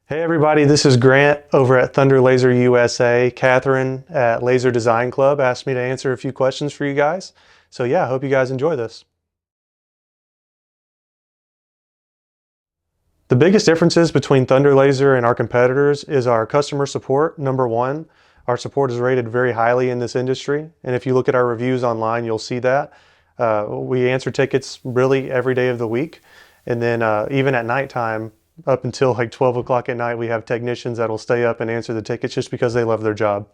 Hey everybody, this is Grant over at Thunder Laser USA. Catherine at Laser Design Club asked me to answer a few questions for you guys. So yeah, I hope you guys enjoy this. The biggest differences between Thunder Laser and our competitors is our customer support. Number one, our support is rated very highly in this industry. And if you look at our reviews online, you'll see that. We answer tickets really every day of the week. And then even at nighttime, up until like 12 o'clock at night, we have technicians that'll stay up and answer the tickets just because they love their job.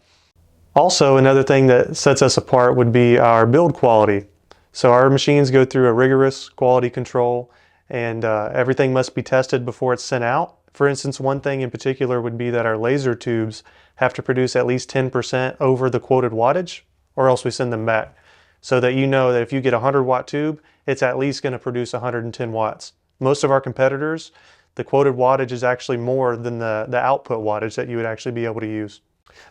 Also, another thing that sets us apart would be our build quality. So our machines go through a rigorous quality control, and everything must be tested before it's sent out. For instance, one thing in particular would be that our laser tubes have to produce at least 10% over the quoted wattage, or else we send them back. So that you know that if you get a 100-watt tube, it's at least going to produce 110 watts. Most of our competitors, the quoted wattage is actually more than the output wattage that you would actually be able to use.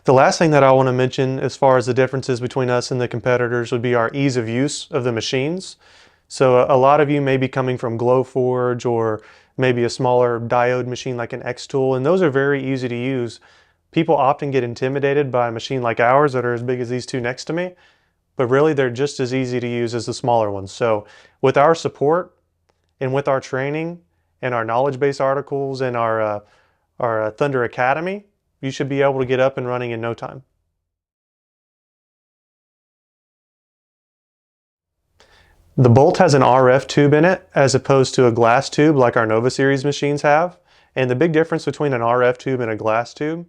The last thing that I want to mention as far as the differences between us and the competitors would be our ease of use of the machines. So a lot of you may be coming from Glowforge or maybe a smaller diode machine like an X-Tool, and those are very easy to use. People often get intimidated by a machine like ours that are as big as these two next to me, but really they're just as easy to use as the smaller ones. So with our support and with our training and our knowledge base articles and our Thunder Academy, you should be able to get up and running in no time. The bolt has an RF tube in it as opposed to a glass tube like our Nova series machines have. And the big difference between an RF tube and a glass tube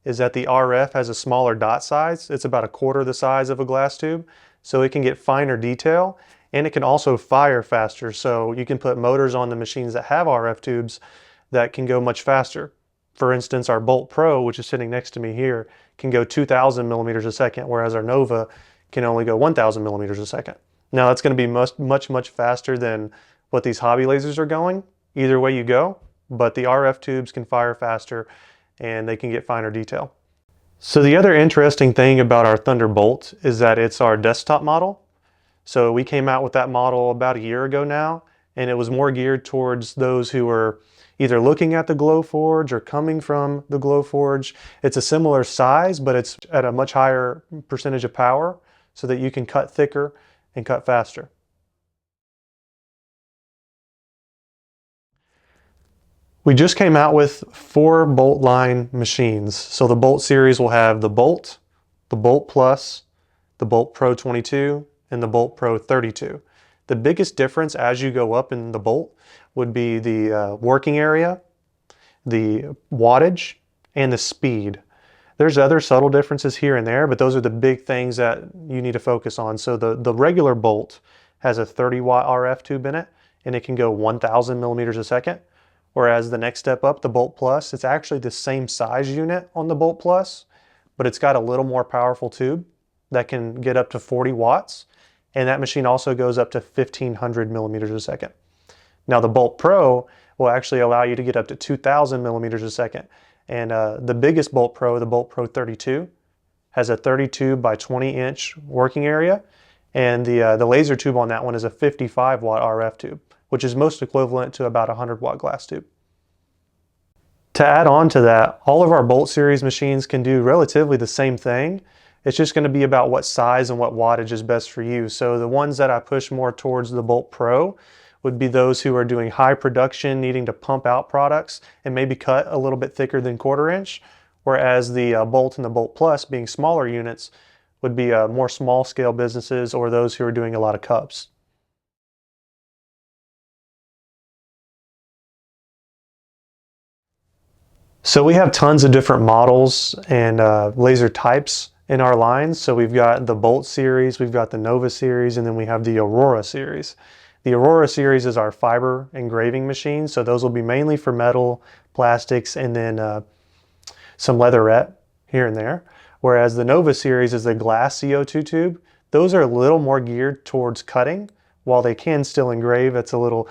is that the RF has a smaller dot size. It's about a quarter the size of a glass tube, so it can get finer detail, and it can also fire faster. So you can put motors on the machines that have RF tubes that can go much faster. For instance, our Bolt Pro, which is sitting next to me here, can go 2,000 millimeters a second, whereas our Nova can only go 1,000 millimeters a second. Now that's going to be much faster than what these hobby lasers are going, either way you go, but the RF tubes can fire faster and they can get finer detail. So the other interesting thing about our Thunderbolt is that it's our desktop model. So we came out with that model about a year ago now, and it was more geared towards those who were either looking at the Glowforge or coming from the Glowforge. It's a similar size, but it's at a much higher percentage of power so that you can cut thicker and cut faster. We just came out with 4 Bolt line machines. So the Bolt series will have the Bolt Plus, the Bolt Pro 22, and the Bolt Pro 32. The biggest difference as you go up in the Bolt would be the working area, the wattage, and the speed. There's other subtle differences here and there, but those are the big things that you need to focus on. So the regular Bolt has a 30-watt RF tube in it, and it can go 1,000 millimeters a second. Whereas the next step up, the Bolt Plus, it's actually the same size unit on the Bolt Plus, but it's got a little more powerful tube that can get up to 40 watts. And that machine also goes up to 1,500 millimeters a second. Now the Bolt Pro will actually allow you to get up to 2,000 millimeters a second. And the biggest Bolt Pro, the Bolt Pro 32, has a 32 by 20-inch working area. And the laser tube on that one is a 55-watt RF tube, which is most equivalent to about a 100-watt glass tube. To add on to that, all of our Bolt series machines can do relatively the same thing. It's just going to be about what size and what wattage is best for you. So the ones that I push more towards the Bolt Pro would be those who are doing high production, needing to pump out products and maybe cut a little bit thicker than 1/4 inch, whereas the Bolt and the Bolt Plus, being smaller units, would be more small scale businesses or those who are doing a lot of cups. So we have tons of different models and laser types in our lines. So we've got the Bolt series, we've got the Nova series, and then we have the Aurora series. The Aurora series is our fiber engraving machine. So those will be mainly for metal, plastics, and then some leatherette here and there. Whereas the Nova series is the glass CO2 tube. Those are a little more geared towards cutting, while they can still engrave. It's a little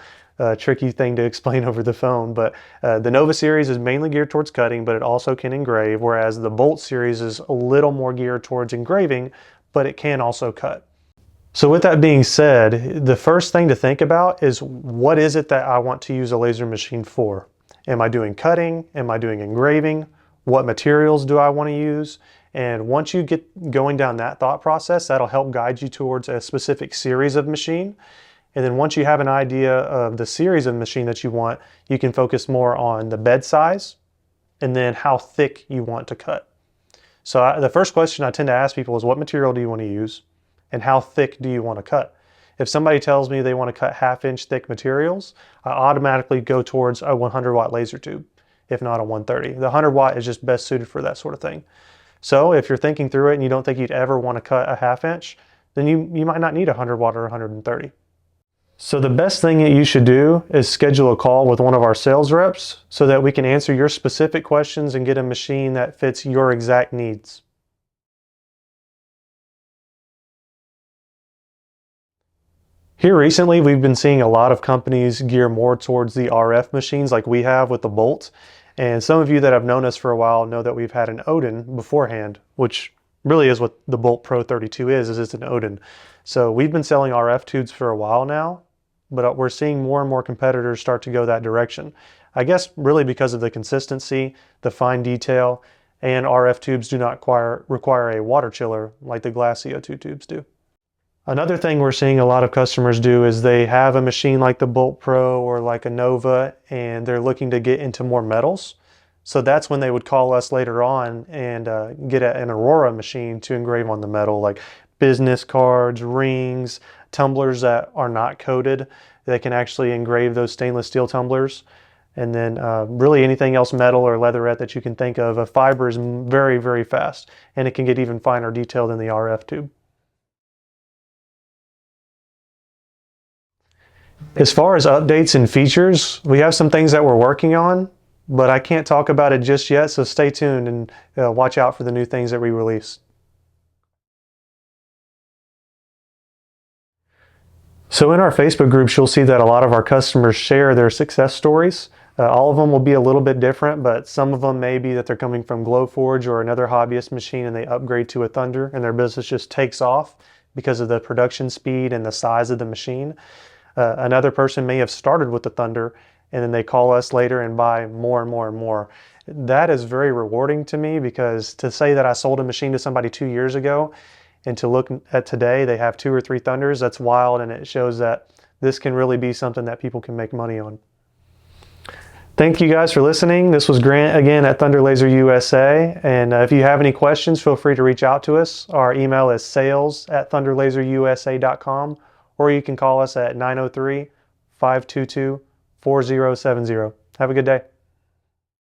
tricky thing to explain over the phone, but the Nova series is mainly geared towards cutting, but it also can engrave, whereas the Bolt series is a little more geared towards engraving, but it can also cut. So with that being said, the first thing to think about is what is it that I want to use a laser machine for? Am I doing cutting? Am I doing engraving? What materials do I want to use? And once you get going down that thought process, that'll help guide you towards a specific series of machine. And then once you have an idea of the series of machine that you want, you can focus more on the bed size and then how thick you want to cut. So the first question I tend to ask people is, what material do you want to use and how thick do you want to cut? If somebody tells me they want to cut 1/2 inch thick materials, I automatically go towards a 100 watt laser tube, if not a 130. The 100 watt is just best suited for that sort of thing. So if you're thinking through it and you don't think you'd ever want to cut a 1/2 inch, then you might not need a 100 watt or 130. So the best thing that you should do is schedule a call with one of our sales reps so that we can answer your specific questions and get a machine that fits your exact needs. Here recently, we've been seeing a lot of companies gear more towards the RF machines like we have with the Bolt. And some of you that have known us for a while know that we've had an Odin beforehand, which really is what the Bolt Pro 32 is it's an Odin. So we've been selling RF tubes for a while now, but we're seeing more and more competitors start to go that direction. I guess really because of the consistency, the fine detail, and RF tubes do not require a water chiller like the glass CO2 tubes do. Another thing we're seeing a lot of customers do is they have a machine like the Bolt Pro or like a Nova and they're looking to get into more metals. So that's when they would call us later on and get an Aurora machine to engrave on the metal, like business cards, rings, tumblers that are not coated. They can actually engrave those stainless steel tumblers. And then really anything else metal or leatherette that you can think of. A fiber is very, very fast and it can get even finer detail than the RF tube. As far as updates and features, we have some things that we're working on, but I can't talk about it just yet, so stay tuned and watch out for the new things that we release. So in our Facebook groups, you'll see that a lot of our customers share their success stories. All of them will be a little bit different, but some of them may be that they're coming from Glowforge or another hobbyist machine and they upgrade to a Thunder and their business just takes off because of the production speed and the size of the machine. Another person may have started with the Thunder and then they call us later and buy more and more and more. That is very rewarding to me because to say that I sold a machine to somebody 2 years ago and to look at today they have 2 or 3 Thunders, that's wild, and it shows that this can really be something that people can make money on. Thank you guys for listening. This was Grant again at Thunder Laser USA, and if you have any questions, feel free to reach out to us. Our email is sales@thunderlaserusa.com, or you can call us at 903-522-4070. Have a good day.